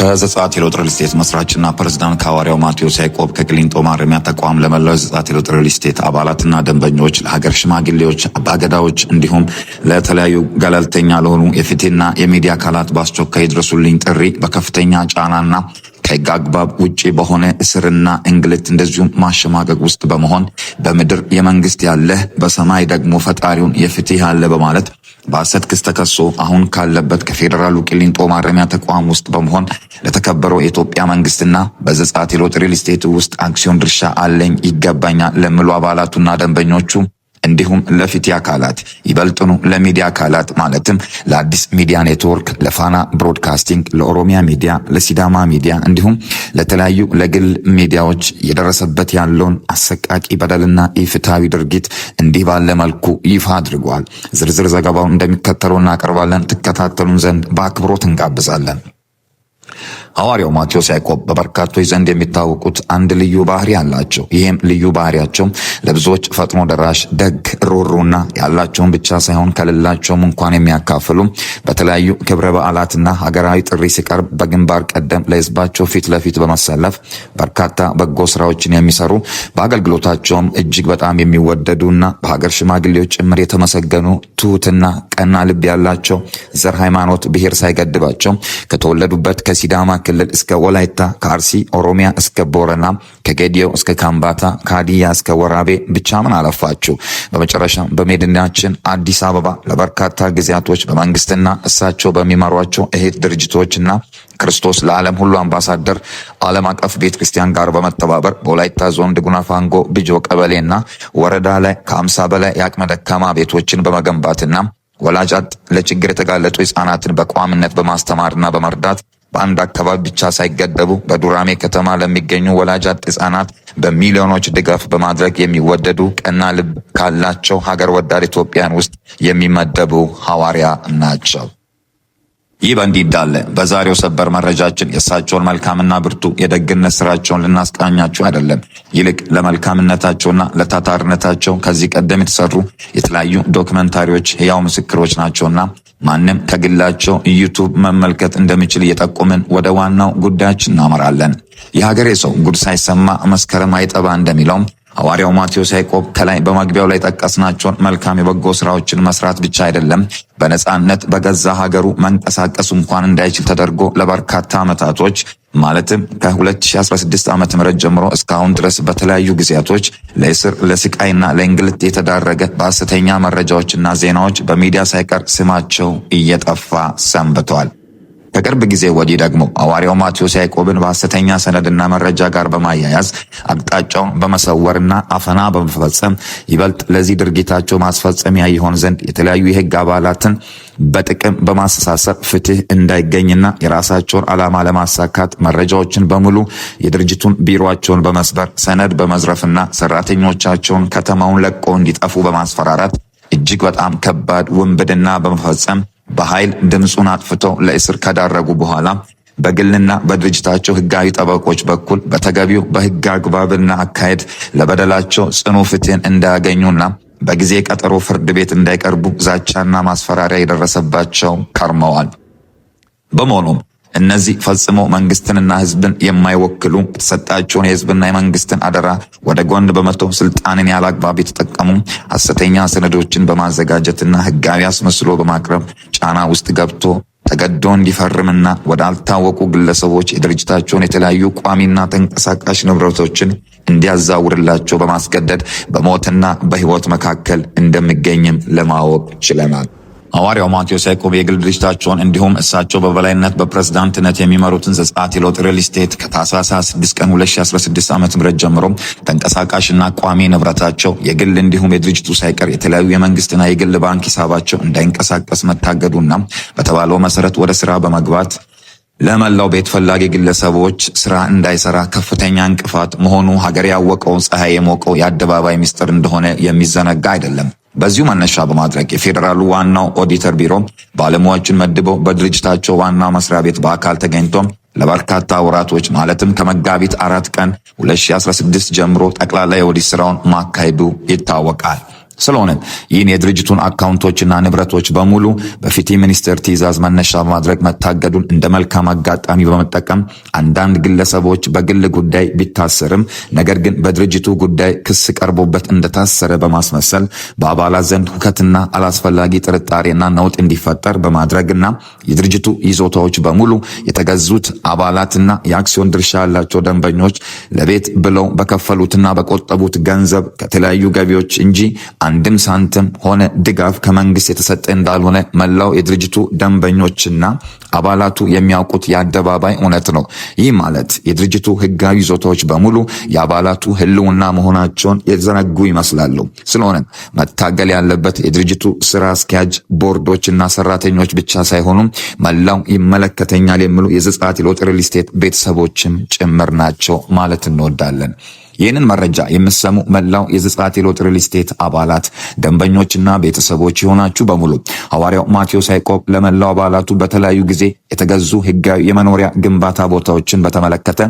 ከዘጻት የለውጥ ሪል ስቴት መስራችና ፕሬዝዳንት ከሐዋርያው ማቴዎስ ያዕቆብ ከቅሊንጦ ማረሚያ ተቋም ለመላው ዘጻት የለውጥ ሪል ስቴት አባላትና ደንበኞች፣ ለሀገር ሽማግሌዎች፣ አባገዳዎች እንዲሁም ለተለያዩ ገለልተኛ ለሆኑ የፍትህና የሚዲያ አካላት በአስቸኳይ ድረሱልኝ ጥሪ በከፍተኛ ጫናና ከሕግ አግባብ ውጪ በሆነ እስርና እንግልት እንደዚሁም ማሸማቀቅ ውስጥ በመሆን በምድር የመንግስት ያለህ በሰማይ ደግሞ ፈጣሪውን የፍትህ ያለ በማለት በሐሰት ክስ ተከሶ አሁን ካለበት ከፌዴራሉ ቅሊንጦ ማረሚያ ተቋም ውስጥ በመሆን ለተከበረው የኢትዮጵያ መንግስትና በዘጻት የለውጥ ሪል ስቴት ውስጥ አክሲዮን ድርሻ አለኝ ይገባኛል ለሚሉ አባላቱና ደንበኞቹ እንዲሁም ለፍትህ አካላት ይበልጥኑ ለሚዲያ አካላት ማለትም ለአዲስ ሚዲያ ኔትወርክ፣ ለፋና ብሮድካስቲንግ፣ ለኦሮሚያ ሚዲያ፣ ለሲዳማ ሚዲያ እንዲሁም ለተለያዩ ለግል ሚዲያዎች የደረሰበት ያለውን አሰቃቂ በደልና ኢፍትሃዊ ድርጊት እንዲህ ባለ መልኩ ይፋ አድርጓል። ዝርዝር ዘገባውን እንደሚከተለው እናቀርባለን። ትከታተሉን ዘንድ በአክብሮት እንጋብዛለን። ሐዋርያው ማቴዎስ ያዕቆብ በበርካቶች ዘንድ የሚታወቁት አንድ ልዩ ባህሪ አላቸው። ይህም ልዩ ባህሪያቸው ለብዙዎች ፈጥኖ ደራሽ፣ ደግ፣ ሩሩና ያላቸውን ብቻ ሳይሆን ከሌላቸውም እንኳን የሚያካፍሉ በተለያዩ ክብረ በዓላትና ሀገራዊ ጥሪ ሲቀርብ በግንባር ቀደም ለሕዝባቸው ፊት ለፊት በመሰለፍ በርካታ በጎ ስራዎችን የሚሰሩ በአገልግሎታቸውም እጅግ በጣም የሚወደዱና በሀገር ሽማግሌዎች ጭምር የተመሰገኑ ትሁትና ቀና ልብ ያላቸው ዘር፣ ሃይማኖት፣ ብሔር ሳይገድባቸው ከተወለዱበት ከሲዳማ ክልል እስከ ወላይታ፣ ከአርሲ ኦሮሚያ እስከ ቦረና፣ ከጌዲዮ እስከ ካምባታ፣ ከሀዲያ እስከ ወራቤ ብቻ ምን አለፋችሁ በመጨረሻ በመዲናችን አዲስ አበባ ለበርካታ ጊዜያቶች በመንግስትና እሳቸው በሚመሯቸው እህት ድርጅቶችና ክርስቶስ ለዓለም ሁሉ አምባሳደር ዓለም አቀፍ ቤተ ክርስቲያን ጋር በመተባበር በወላይታ ዞን ድጉና ፋንጎ ብጆ ቀበሌና ወረዳ ላይ ከ50 በላይ የአቅመ ደካማ ቤቶችን በመገንባትና ወላጅ አጥ ለችግር የተጋለጡ ህጻናትን በቋምነት በማስተማርና በመርዳት በአንድ አካባቢ ብቻ ሳይገደቡ በዱራሜ ከተማ ለሚገኙ ወላጅ አጥ ህጻናት በሚሊዮኖች ድጋፍ በማድረግ የሚወደዱ ቀና ልብ ካላቸው ሀገር ወዳድ ኢትዮጵያን ውስጥ የሚመደቡ ሐዋርያ ናቸው። ይህ በእንዲህ እንዳለ በዛሬው ሰበር መረጃችን የእሳቸውን መልካምና ብርቱ የደግነት ስራቸውን ልናስቃኛችሁ አይደለም። ይልቅ ለመልካምነታቸውና ለታታርነታቸው ከዚህ ቀደም የተሰሩ የተለያዩ ዶክመንታሪዎች ሕያው ምስክሮች ናቸውና ማንም ከግላቸው ዩቱብ መመልከት እንደሚችል እየጠቆምን ወደ ዋናው ጉዳያችን እናመራለን። የሀገሬ ሰው ጉድ ሳይሰማ መስከረም አይጠባ እንደሚለውም ሐዋርያው ማቴዎስ ያዕቆብ ከላይ በመግቢያው ላይ ጠቀስናቸውን መልካም የበጎ ስራዎችን መስራት ብቻ አይደለም፣ በነጻነት በገዛ ሀገሩ መንቀሳቀስ እንኳን እንዳይችል ተደርጎ ለበርካታ ዓመታቶች ማለትም ከ2016 ዓ.ም ጀምሮ እስካሁን ድረስ በተለያዩ ጊዜያቶች ለእስር ለስቃይና ለእንግልት የተዳረገ በሐሰተኛ መረጃዎችና ዜናዎች በሚዲያ ሳይቀር ስማቸው እየጠፋ ሰንብቷል። ከቅርብ ጊዜ ወዲህ ደግሞ ሐዋርያው ማቴዎስ ያዕቆብን በሐሰተኛ ሰነድና መረጃ ጋር በማያያዝ አቅጣጫውን በመሰወርና አፈና በመፈጸም ይበልጥ ለዚህ ድርጊታቸው ማስፈጸሚያ ይሆን ዘንድ የተለያዩ የሕግ አባላትን በጥቅም በማስተሳሰር ፍትህ እንዳይገኝና የራሳቸውን ዓላማ ለማሳካት መረጃዎችን በሙሉ የድርጅቱን ቢሮአቸውን በመስበር ሰነድ በመዝረፍና ሰራተኞቻቸውን ከተማውን ለቆ እንዲጠፉ በማስፈራራት እጅግ በጣም ከባድ ውንብድና በመፈጸም በኃይል ድምፁን አጥፍተው ለእስር ከዳረጉ በኋላ በግልና በድርጅታቸው ሕጋዊ ጠበቆች በኩል በተገቢው በሕግ አግባብና አካሄድ ለበደላቸው ጽኑ ፍትህን እንዳያገኙና በጊዜ ቀጠሮ ፍርድ ቤት እንዳይቀርቡ ዛቻና ማስፈራሪያ የደረሰባቸው ከርመዋል። በመሆኑም እነዚህ ፈጽሞ መንግስትንና ህዝብን የማይወክሉ የተሰጣቸውን የህዝብና የመንግስትን አደራ ወደ ጎን በመተው ስልጣንን ያላግባብ የተጠቀሙ ሐሰተኛ ሰነዶችን በማዘጋጀትና ህጋዊ አስመስሎ በማቅረብ ጫና ውስጥ ገብቶ ተገዶ እንዲፈርምና ወደ አልታወቁ ግለሰቦች የድርጅታቸውን የተለያዩ ቋሚና ተንቀሳቃሽ ንብረቶችን እንዲያዛውርላቸው በማስገደድ በሞትና በህይወት መካከል እንደሚገኝም ለማወቅ ችለናል። ሐዋርያው ማቴዎስ ያዕቆብ የግል ድርጅታቸውን እንዲሁም እሳቸው በበላይነት በፕሬዝዳንትነት የሚመሩትን ዘጻት የለውጥ ሪል ስቴት ከታህሳስ 6 ቀን 2016 ዓ.ም ጀምሮ ተንቀሳቃሽና ቋሚ ንብረታቸው የግል እንዲሁም የድርጅቱ ሳይቀር የተለያዩ የመንግስትና የግል ባንክ ሂሳባቸው እንዳይንቀሳቀስ መታገዱና በተባለው መሰረት ወደ ስራ በመግባት ለመላው ቤት ፈላጊ ግለሰቦች ስራ እንዳይሰራ ከፍተኛ እንቅፋት መሆኑ ሀገር ያወቀው ፀሐይ የሞቀው የአደባባይ ምስጢር እንደሆነ የሚዘነጋ አይደለም። በዚሁ መነሻ በማድረግ የፌዴራሉ ዋናው ኦዲተር ቢሮ ባለሙያዎችን መድበው በድርጅታቸው ዋና መስሪያ ቤት በአካል ተገኝቶ ለበርካታ ወራቶች ማለትም ከመጋቢት 4 ቀን 2016 ጀምሮ ጠቅላላ የኦዲት ስራውን ማካሄዱ ይታወቃል። ስለሆነም ይህን የድርጅቱን አካውንቶችና ንብረቶች በሙሉ በፍትህ ሚኒስቴር ትዕዛዝ መነሻ በማድረግ መታገዱን እንደ መልካም አጋጣሚ በመጠቀም አንዳንድ ግለሰቦች በግል ጉዳይ ቢታሰርም ነገር ግን በድርጅቱ ጉዳይ ክስ ቀርቦበት እንደታሰረ በማስመሰል በአባላት ዘንድ ሁከትና አላስፈላጊ ጥርጣሬና ነውጥ እንዲፈጠር በማድረግና የድርጅቱ ይዞታዎች በሙሉ የተገዙት አባላትና የአክሲዮን ድርሻ ያላቸው ደንበኞች ለቤት ብለው በከፈሉትና በቆጠቡት ገንዘብ ከተለያዩ ገቢዎች እንጂ አንድም ሳንቲም ሆነ ድጋፍ ከመንግስት የተሰጠ እንዳልሆነ መላው የድርጅቱ ደንበኞችና አባላቱ የሚያውቁት የአደባባይ እውነት ነው። ይህ ማለት የድርጅቱ ህጋዊ ይዞታዎች በሙሉ የአባላቱ ህልውና መሆናቸውን የዘነጉ ይመስላሉ። ስለሆነም መታገል ያለበት የድርጅቱ ስራ አስኪያጅ ቦርዶችና ሰራተኞች ብቻ ሳይሆኑም መላው ይመለከተኛል የሚሉ የዘጸአት ሪል ስቴት ቤተሰቦችም ጭምር ናቸው ማለት እንወዳለን። ይህንን መረጃ የምትሰሙ መላው የዘጸአት ሪል ስቴት አባላት ደንበኞችና ቤተሰቦች የሆናችሁ በሙሉ ሐዋርያው ማቴዎስ ያዕቆብ ለመላው አባላቱ በተለያዩ ጊዜ የተገዙ ህጋዊ የመኖሪያ ግንባታ ቦታዎችን በተመለከተ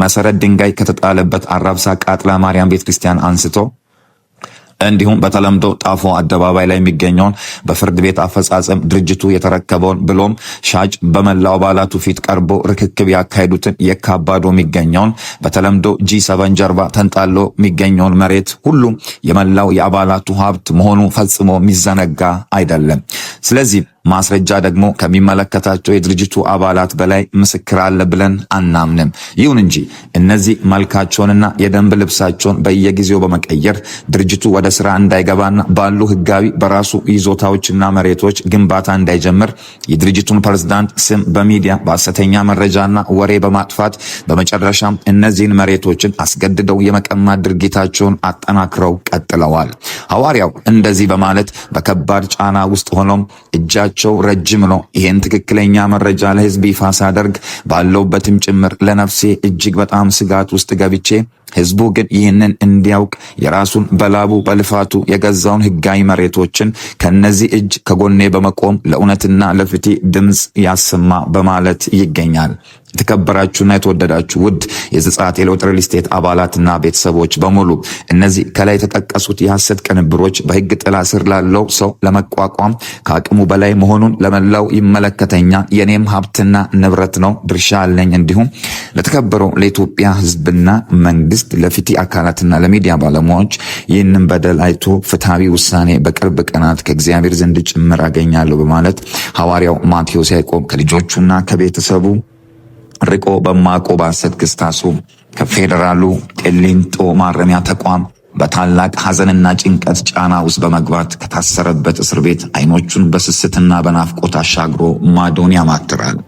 መሰረት ድንጋይ ከተጣለበት አራብሳ ቃጥላ ማርያም ቤተክርስቲያን አንስቶ እንዲሁም በተለምዶ ጣፎ አደባባይ ላይ የሚገኘውን በፍርድ ቤት አፈጻጸም ድርጅቱ የተረከበውን ብሎም ሻጭ በመላው አባላቱ ፊት ቀርቦ ርክክብ ያካሄዱትን የካባዶ የሚገኘውን በተለምዶ G7 ጀርባ ተንጣሎ የሚገኘውን መሬት ሁሉ የመላው የአባላቱ ሀብት መሆኑ ፈጽሞ የሚዘነጋ አይደለም። ስለዚህ ማስረጃ ደግሞ ከሚመለከታቸው የድርጅቱ አባላት በላይ ምስክር አለ ብለን አናምንም። ይሁን እንጂ እነዚህ መልካቸውንና የደንብ ልብሳቸውን በየጊዜው በመቀየር ድርጅቱ ወደ ስራ እንዳይገባና ባሉ ህጋዊ በራሱ ይዞታዎችና መሬቶች ግንባታ እንዳይጀምር የድርጅቱን ፕሬዝዳንት ስም በሚዲያ በሐሰተኛ መረጃና ወሬ በማጥፋት በመጨረሻም እነዚህን መሬቶችን አስገድደው የመቀማት ድርጊታቸውን አጠናክረው ቀጥለዋል። ሐዋርያው እንደዚህ በማለት በከባድ ጫና ውስጥ ሆኖም እጃቸው ረጅም ነው። ይሄን ትክክለኛ መረጃ ለህዝብ ይፋ ሳደርግ ባለውበትም ጭምር ለነፍሴ እጅግ በጣም ስጋት ውስጥ ገብቼ ህዝቡ ግን ይህንን እንዲያውቅ የራሱን በላቡ በልፋቱ የገዛውን ህጋዊ መሬቶችን ከነዚህ እጅ ከጎኔ በመቆም ለእውነትና ለፍትህ ድምጽ ያሰማ በማለት ይገኛል። የተከበራችሁና የተወደዳችሁ ውድ የዘጸአት ሪል ስቴት አባላትና ቤተሰቦች በሙሉ እነዚህ ከላይ የተጠቀሱት የሐሰት ቅንብሮች በህግ ጥላ ስር ላለው ሰው ለመቋቋም ከአቅሙ በላይ መሆኑን ለመላው ይመለከተኛል፣ የኔም ሀብትና ንብረት ነው፣ ድርሻ አለኝ። እንዲሁም ለተከበረው ለኢትዮጵያ ህዝብና መንግስት ለፍትህ አካላትና ለሚዲያ ባለሙያዎች ይህንን በደል አይቶ ፍትሃዊ ውሳኔ በቅርብ ቀናት ከእግዚአብሔር ዘንድ ጭምር አገኛለሁ በማለት ሐዋርያው ማቴዎስ ያዕቆብ ከልጆቹና ከቤተሰቡ ርቆ በማቆ በሐሰት ክስ ታስሮ ከፌዴራሉ ቂሊንጦ ማረሚያ ተቋም በታላቅ ሐዘንና ጭንቀት ጫና ውስጥ በመግባት ከታሰረበት እስር ቤት አይኖቹን በስስትና በናፍቆት አሻግሮ ማዶን ያማትራል።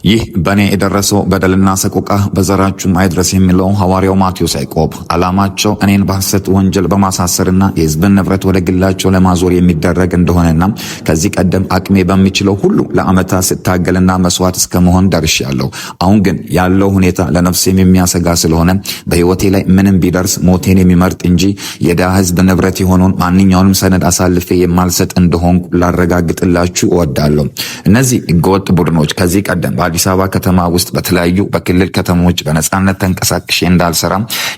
ይህ በእኔ የደረሰው በደልና ሰቆቃ በዘራችሁ አይድረስ የሚለው ሐዋርያው ማቴዎስ ያዕቆብ ዓላማቸው እኔን በሐሰት ወንጀል በማሳሰርና የሕዝብን ንብረት ወደ ግላቸው ለማዞር የሚደረግ እንደሆነና ከዚህ ቀደም አቅሜ በሚችለው ሁሉ ለዓመታት ስታገልና መስዋዕት እስከ መሆን ደርሻለሁ። አሁን ግን ያለው ሁኔታ ለነፍሴም የሚያሰጋ ስለሆነ በሕይወቴ ላይ ምንም ቢደርስ ሞቴን የሚመርጥ እንጂ የድሃ ሕዝብ ንብረት የሆነውን ማንኛውንም ሰነድ አሳልፌ የማልሰጥ እንደሆንኩ ላረጋግጥላችሁ እወዳለሁ። እነዚህ ህገወጥ ቡድኖች ከዚህ ቀደም አዲስ አበባ ከተማ ውስጥ በተለያዩ በክልል ከተሞች በነጻነት ተንቀሳቅሼ እንዳልሰራ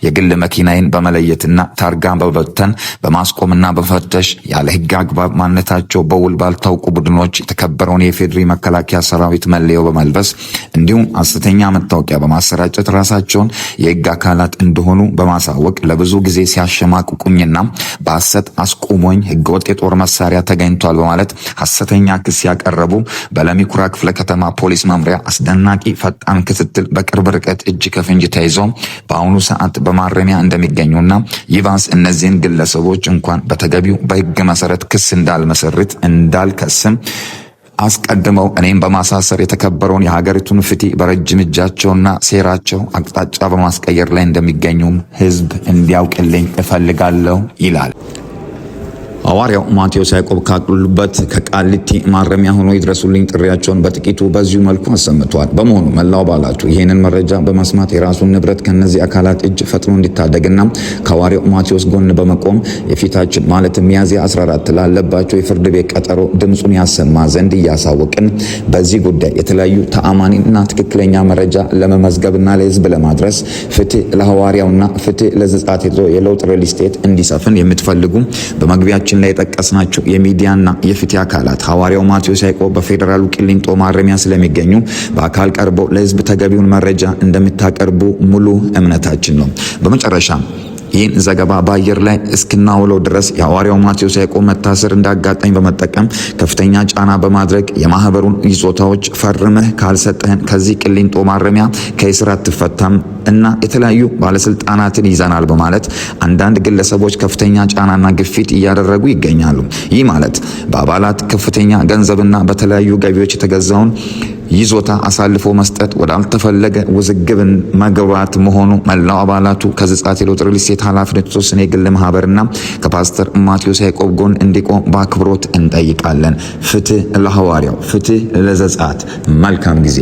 የግል መኪናዬን በመለየትና ታርጋ በመበተን በማስቆምና በፈተሽ ያለ ህግ አግባብ ማንነታቸው በውል ባልታወቁ ቡድኖች የተከበረውን የፌዴሪ መከላከያ ሰራዊት መለዮ በመልበስ እንዲሁም ሐሰተኛ መታወቂያ በማሰራጨት ራሳቸውን የህግ አካላት እንደሆኑ በማሳወቅ ለብዙ ጊዜ ሲያሸማቅቁኝና በሐሰት አስቆሞኝ ህገወጥ የጦር መሳሪያ ተገኝቷል በማለት ሐሰተኛ ክስ ያቀረቡ በለሚኩራ ክፍለ ከተማ ፖሊስ መምሪያ አስደናቂ ፈጣን ክትትል በቅርብ ርቀት እጅ ከፍንጅ ተይዘው በአሁኑ ሰዓት በማረሚያ እንደሚገኙና ይባስ እነዚህን ግለሰቦች እንኳን በተገቢው በህግ መሰረት ክስ እንዳልመሰርት እንዳልከስም አስቀድመው እኔም በማሳሰር የተከበረውን የሀገሪቱን ፍትህ በረጅም እጃቸውና ሴራቸው አቅጣጫ በማስቀየር ላይ እንደሚገኙም ህዝብ እንዲያውቅልኝ እፈልጋለሁ ይላል ሐዋርያው ማቴዎስ ያዕቆብ ካሉበት ከቃሊቲ ማረሚያ ሆኖ ይድረሱልኝ ጥሪያቸውን በጥቂቱ በዚሁ መልኩ አሰምቷል። በመሆኑ መላው አባላቱ ይህንን መረጃ በመስማት የራሱን ንብረት ከነዚህ አካላት እጅ ፈጥኖ እንዲታደግና ከሐዋርያው ማቴዎስ ጎን በመቆም የፊታችን ማለት ሚያዝያ 14 ላለባቸው የፍርድ ቤት ቀጠሮ ድምፁን ያሰማ ዘንድ እያሳወቅን በዚህ ጉዳይ የተለያዩ ተአማኒና ትክክለኛ መረጃ ለመመዝገብና ለሕዝብ ለማድረስ ፍትህ ለሐዋርያውና ፍትህ ለዘጻት የለውጥ ሪል ስቴት እንዲሰፍን የምትፈልጉ በመግቢያችን ላይ የጠቀስናቸው የሚዲያና የፍትህ አካላት ሐዋርያው ማቴዎስ ያዕቆብ በፌዴራሉ ቂሊንጦ ማረሚያ ስለሚገኙ በአካል ቀርበው ለሕዝብ ተገቢውን መረጃ እንደምታቀርቡ ሙሉ እምነታችን ነው። በመጨረሻ ይህን ዘገባ በአየር ላይ እስክናውለው ድረስ የሐዋርያው ማቴዎስ ያዕቆብ መታሰር እንዳጋጣኝ በመጠቀም ከፍተኛ ጫና በማድረግ የማህበሩን ይዞታዎች ፈርመህ ካልሰጠህን ከዚህ ቂሊንጦ ማረሚያ ከእስር አትፈታም እና የተለያዩ ባለስልጣናትን ይዘናል በማለት አንዳንድ ግለሰቦች ከፍተኛ ጫናና ግፊት እያደረጉ ይገኛሉ። ይህ ማለት በአባላት ከፍተኛ ገንዘብና በተለያዩ ገቢዎች የተገዛውን ይዞታ አሳልፎ መስጠት ወዳልተፈለገ ውዝግብ መግባት መሆኑ መላው አባላቱ ከዘጻት የለውጥ ሪል ስቴት ኃላፊነት የተወሰነ የግል ማህበርና ከፓስተር ማቴዎስ ያዕቆብ ጎን እንዲቆም በአክብሮት እንጠይቃለን። ፍትህ ለሐዋርያው፣ ፍትህ ለዘጻት። መልካም ጊዜ።